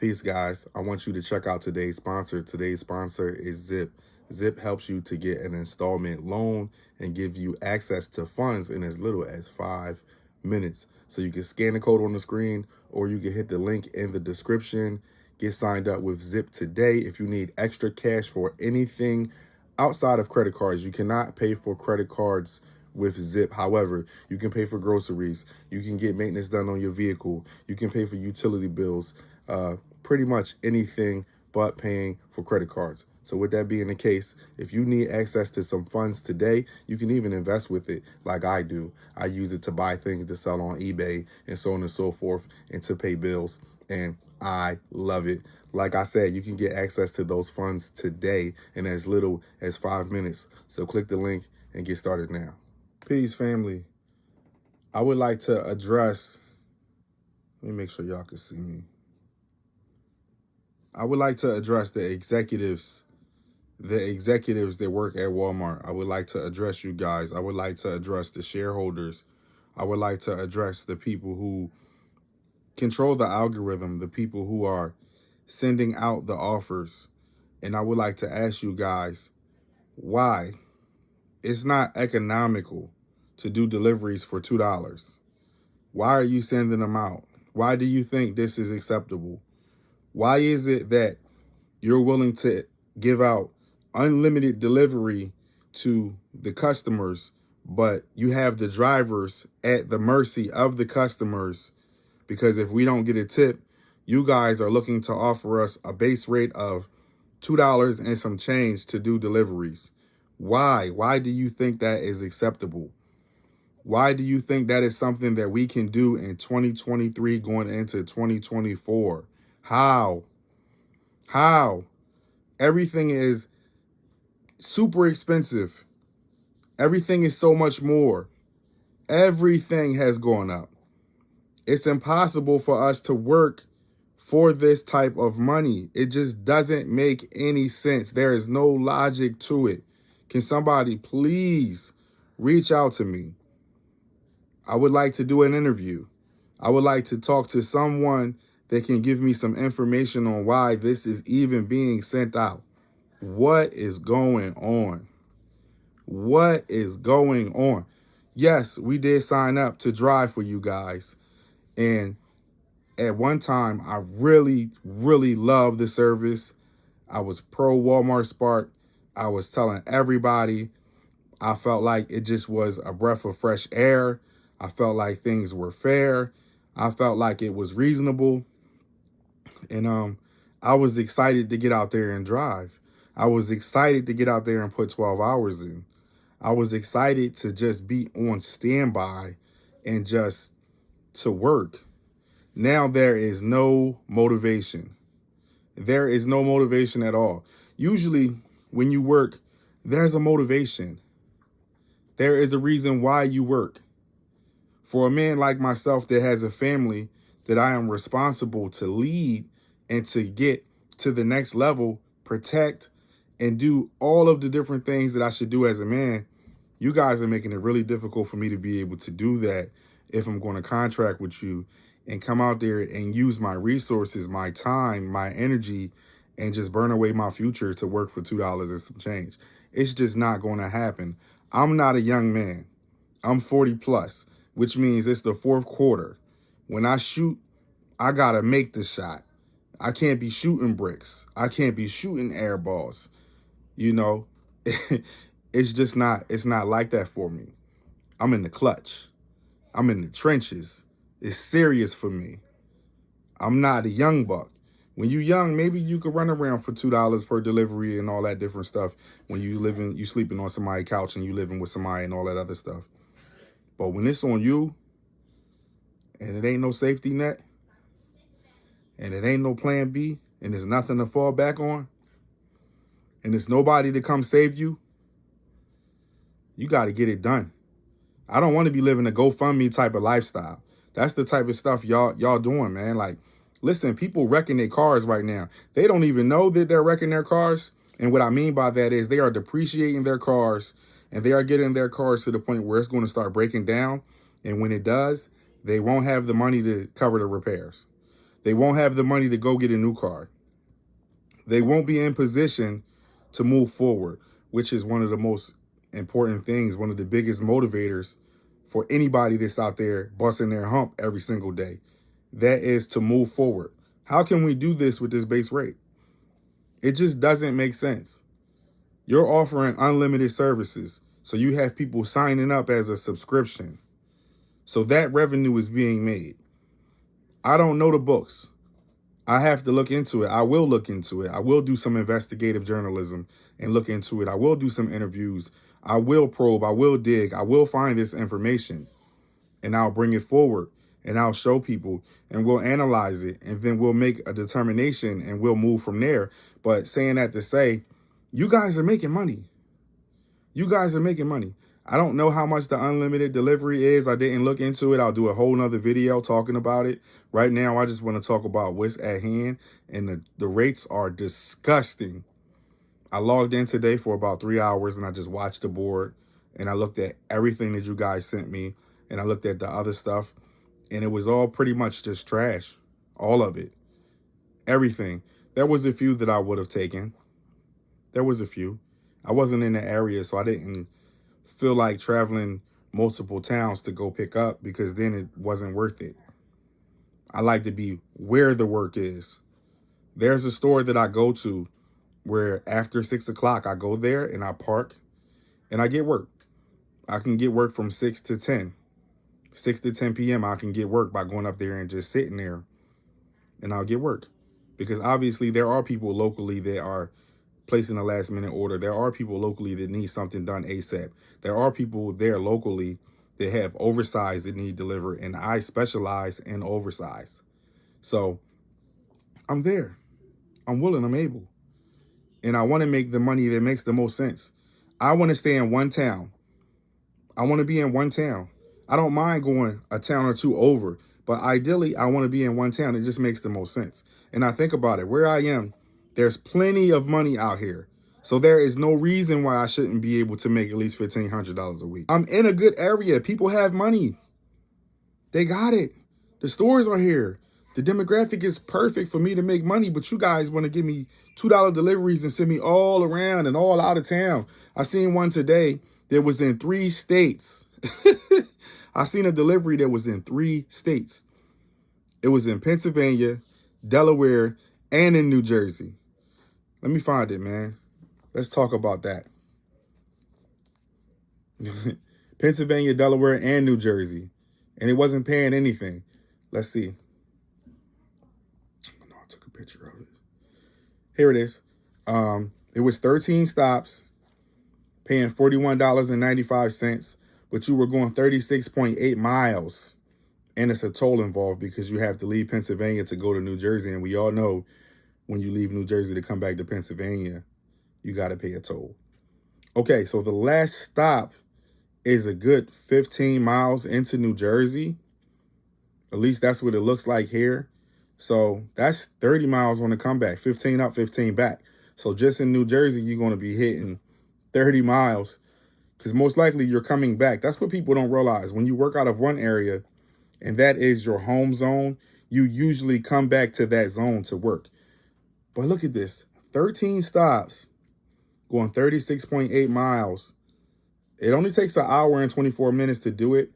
Peace, guys. I want you to check out today's sponsor. Today's sponsor is Zip. Zip helps you to get an installment loan and give you access to funds in as little as 5 minutes. So you can scan the code on the screen or you can hit the link in the description. Get signed up with Zip today. If you need extra cash for anything outside of credit cards, you cannot pay for credit cards with Zip. However, you can pay for groceries. You can get maintenance done on your vehicle. You can pay for utility bills. Pretty much anything but paying for credit cards. So with that being the case, if you need access to some funds today, you can even invest with it like I do. I use it to buy things to sell on eBay and so on and so forth and to pay bills. And I love it. Like I said, you can get access to those funds today in as little as 5 minutes. So click the link and get started now. Peace, family. I would like to address, let me make sure y'all can see me. I would like to address the executives that work at Walmart. I would like to address you guys. I would like to address the shareholders. I would like to address the people who control the algorithm, the people who are sending out the offers. And I would like to ask you guys why it's not economical to do deliveries for $2. Why are you sending them out? Why do you think this is acceptable? Why is it that you're willing to give out unlimited delivery to the customers, but you have the drivers at the mercy of the customers? Because if we don't get a tip, you guys are looking to offer us a base rate of $2 and some change to do deliveries. Why? Why do you think that is acceptable? Why do you think that is something that we can do in 2023 going into 2024? How? Everything is super expensive. Everything is so much more. Everything has gone up. It's impossible for us to work for this type of money. It just doesn't make any sense. There is no logic to it. Can somebody please reach out to me? I would like to do an interview. I would like to talk to someone that can give me some information on why this is even being sent out. What is going on? What is going on? Yes, we did sign up to drive for you guys. And at one time, I really, really loved the service. I was pro Walmart Spark. I was telling everybody. I felt like it just was a breath of fresh air. I felt like things were fair. I felt like it was reasonable. And I was excited to get out there and drive. I was excited to get out there and put 12 hours in. I was excited to just be on standby and just to work. Now there is no motivation. There is no motivation at all. Usually when you work, there's a motivation. There is a reason why you work. For a man like myself that has a family that I am responsible to lead and to get to the next level, protect, and do all of the different things that I should do as a man, you guys are making it really difficult for me to be able to do that if I'm going to contract with you and come out there and use my resources, my time, my energy, and just burn away my future to work for $2 and some change. It's just not going to happen. I'm not a young man. I'm 40 plus, which means it's the fourth quarter. When I shoot, I got to make the shot. I can't be shooting bricks. I can't be shooting air balls. You know, it's not like that for me. I'm in the clutch. I'm in the trenches. It's serious for me. I'm not a young buck. When you young, maybe you could run around for $2 per delivery and all that different stuff. When you sleeping on somebody's couch and you living with somebody and all that other stuff. But when it's on you and it ain't no safety net and it ain't no plan B and there's nothing to fall back on and there's nobody to come save you, you got to get it done. I don't want to be living a GoFundMe type of lifestyle. That's the type of stuff y'all doing, man. Like, listen, people wrecking their cars right now. They don't even know that they're wrecking their cars. And what I mean by that is they are depreciating their cars and they are getting their cars to the point where it's going to start breaking down. And when it does, they won't have the money to cover the repairs. They won't have the money to go get a new car. They won't be in position to move forward, which is one of the most important things, one of the biggest motivators for anybody that's out there busting their hump every single day. That is to move forward. How can we do this with this base rate? It just doesn't make sense. You're offering unlimited services, so you have people signing up as a subscription. So that revenue is being made. I don't know the books. I have to look into it. I will look into it. I will do some investigative journalism and look into it. I will do some interviews. I will probe. I will dig. I will find this information and I'll bring it forward and I'll show people and we'll analyze it and then we'll make a determination and we'll move from there. But saying that to say, you guys are making money. You guys are making money. I don't know how much the unlimited delivery is. I didn't look into it. I'll do a whole nother video talking about it. Right now, I just want to talk about what's at hand. And the rates are disgusting. I logged in today for about 3 hours and I just watched the board. And I looked at everything that you guys sent me. And I looked at the other stuff. And it was all pretty much just trash. All of it. Everything. There was a few that I would have taken. There was a few. I wasn't in the area, so I didn't feel like traveling multiple towns to go pick up because then it wasn't worth it. I like to be where the work is. There's a store that I go to where after 6 o'clock, I go there and I park and I get work. I can get work from 6 to 10. 6 to 10 p.m. I can get work by going up there and just sitting there and I'll get work. Because obviously there are people locally that are placing a last minute order. There are people locally that need something done ASAP. There are people there locally that have oversized that need delivered, and I specialize in oversized. So I'm there. I'm willing, I'm able. And I want to make the money that makes the most sense. I want to stay in one town. I want to be in one town. I don't mind going a town or two over, but ideally I want to be in one town. It just makes the most sense. And I think about it, where I am, there's plenty of money out here. So there is no reason why I shouldn't be able to make at least $1,500 a week. I'm in a good area. People have money. They got it. The stores are here. The demographic is perfect for me to make money, but you guys want to give me $2 deliveries and send me all around and all out of town. I seen one today that was in 3 states. I seen a delivery that was in 3 states. It was in Pennsylvania, Delaware, and in New Jersey. Let me find it, man. Let's talk about that. Pennsylvania, Delaware, and New Jersey. And it wasn't paying anything. Let's see. No, I took a picture of it. Here it is. It was 13 stops, paying $41.95, but you were going 36.8 miles. And it's a toll involved because you have to leave Pennsylvania to go to New Jersey. And we all know when you leave New Jersey to come back to Pennsylvania, you got to pay a toll. Okay, so the last stop is a good 15 miles into New Jersey. At least that's what it looks like here. So that's 30 miles on the comeback, 15 up, 15 back. So just in New Jersey, you're going to be hitting 30 miles because most likely you're coming back. That's what people don't realize. When you work out of one area and that is your home zone, you usually come back to that zone to work. But look at this, 13 stops, going 36.8 miles. It only takes an hour and 24 minutes to do it.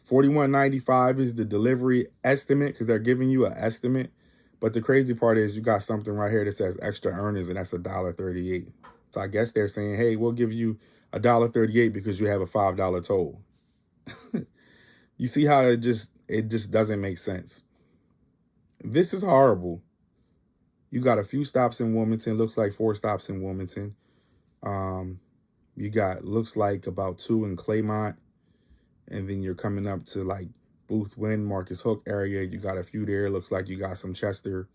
$41.95 is the delivery estimate because they're giving you an estimate. But the crazy part is you got something right here that says extra earnings, and that's $1.38. So I guess they're saying, hey, we'll give you $1.38 because you have a $5 toll. You see how it just doesn't make sense. This is horrible. You got a few stops in Wilmington, looks like 4 stops in Wilmington. You got, looks like about 2 in Claymont. And then you're coming up to like Boothwyn, Marcus Hook area. You got a few there. Looks like you got some Chester.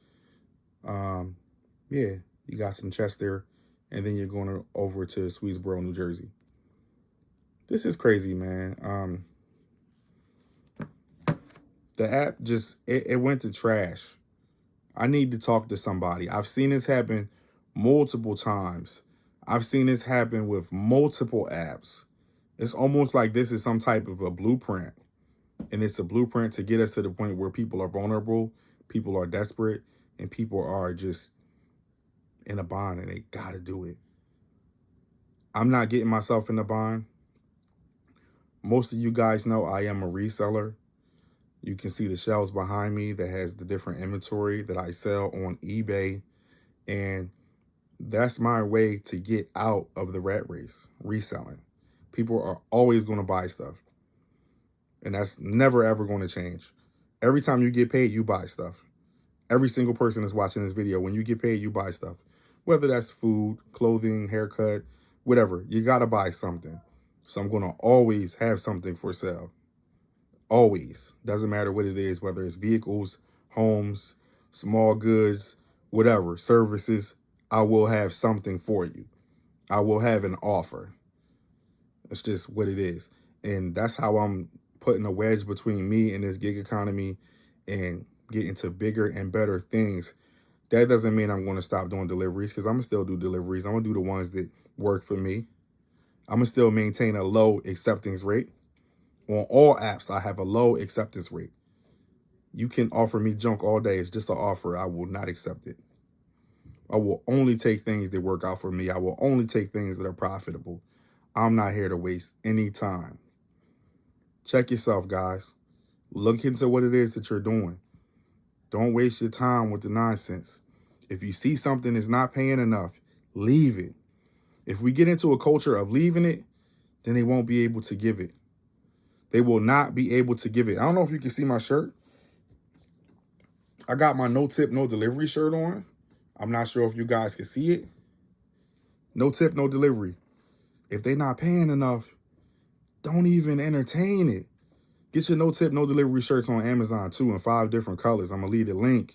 Yeah, you got some Chester. And then you're going over to Swedesboro, New Jersey. This is crazy, man. The app just, it went to trash. I need to talk to somebody. I've seen this happen multiple times. I've seen this happen with multiple apps. It's almost like this is some type of a blueprint. And it's a blueprint to get us to the point where people are vulnerable. People are desperate and people are just in a bind and they got to do it. I'm not getting myself in a bind. Most of you guys know I am a reseller. You can see the shelves behind me that has the different inventory that I sell on eBay. And that's my way to get out of the rat race, reselling. People are always going to buy stuff. And that's never, ever going to change. Every time you get paid, you buy stuff. Every single person that's watching this video, when you get paid, you buy stuff. Whether that's food, clothing, haircut, whatever. You got to buy something. So I'm going to always have something for sale. Always. Doesn't matter what it is, whether it's vehicles, homes, small goods, whatever, services. I will have something for you. I will have an offer. It's just what it is. And that's how I'm putting a wedge between me and this gig economy and getting to bigger and better things. That doesn't mean I'm going to stop doing deliveries, because I'm going to still do deliveries. I'm going to do the ones that work for me. I'm going to still maintain a low acceptance rate. On all apps, I have a low acceptance rate. You can offer me junk all day. It's just an offer. I will not accept it. I will only take things that work out for me. I will only take things that are profitable. I'm not here to waste any time. Check yourself, guys. Look into what it is that you're doing. Don't waste your time with the nonsense. If you see something that's not paying enough, leave it. If we get into a culture of leaving it, then they won't be able to give it. They will not be able to give it. I don't know if you can see my shirt. I got my no tip, no delivery shirt on. I'm not sure if you guys can see it. No tip, no delivery. If they're not paying enough, don't even entertain it. Get your no tip, no delivery shirts on Amazon too in 5 different colors. I'm going to leave the link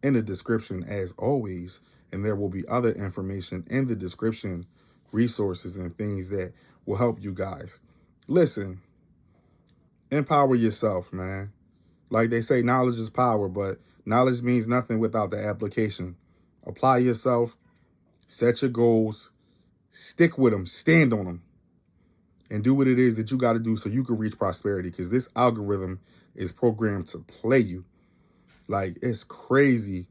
in the description as always. And there will be other information in the description, resources and things that will help you guys. Listen, empower yourself, man. Like they say, knowledge is power, but knowledge means nothing without the application. Apply yourself, set your goals, stick with them, stand on them, and do what it is that you got to do so you can reach prosperity, because this algorithm is programmed to play you. Like, it's crazy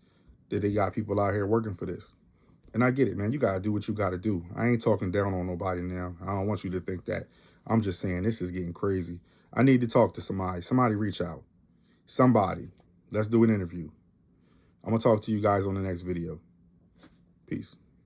that they got people out here working for this. And I get it, man. You got to do what you got to do. I ain't talking down on nobody now. I don't want you to think that. I'm just saying this is getting crazy. I need to talk to somebody. Somebody reach out. Somebody. Let's do an interview. I'm going to talk to you guys on the next video. Peace.